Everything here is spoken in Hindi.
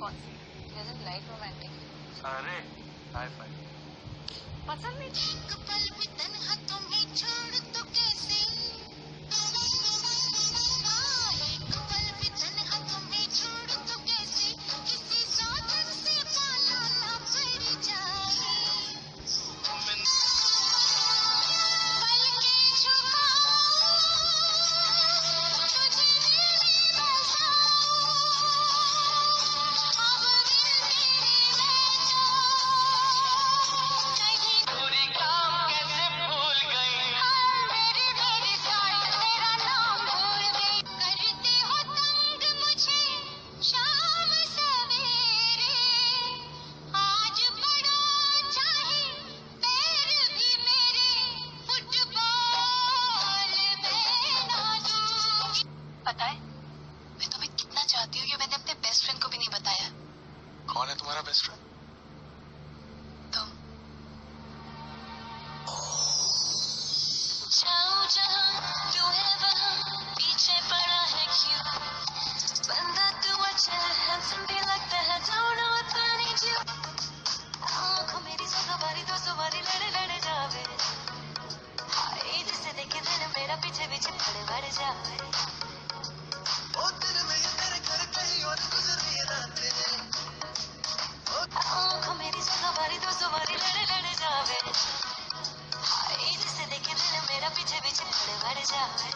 कौन सी? Doesn't like romantic. अरे हाई फाई पसंद नहीं। एक पल भी तन्हा तुम्हें छोड़ तो कैसे, एक पल भी तन्हा तुम्हें छोड़ तो कैसे, किसी साधन से पाना ना पड़ जाए। पलकें झुकाऊं, तुझे दिल में बसाऊं, अब दिल तेरे में जाऊं, कहीं पूरी काम कैसे भूल गई। मेरी मेरी जान तेरा नाम भूल गई। करते हो तंग मुझे शाम सवेरे, आज बड़ा चाहे पैर भी मेरे, फुटबॉल में ना दूंगी। पता है मैं तुम्हें कितना चाहती हूँ, ये मैंने अपने बेस्ट फ्रेंड को भी नहीं बताया। कौन है तुम्हारा बेस्ट फ्रेंड? तुम जाऊं जहां तू है वहां, पीछे पड़ा है क्यों, बंदा तू अच्छा है, हैंडसम भी लगता है, don't know if I need you। आंखों मेरी सौ सवारी दो सवारी लड़े लड़े जावे, हाय जिसे देखे दिल मेरा पीछे पीछे बढ़ जावे। ओ दिल में ये तेरे घर कहीं और गुजर ये रातें। आंखों मेरी सौ सवारी दो सवारी लड़े लड़े जावे, हाय जिसे देखे दिल मेरा पीछे पीछे बढ़ जावे।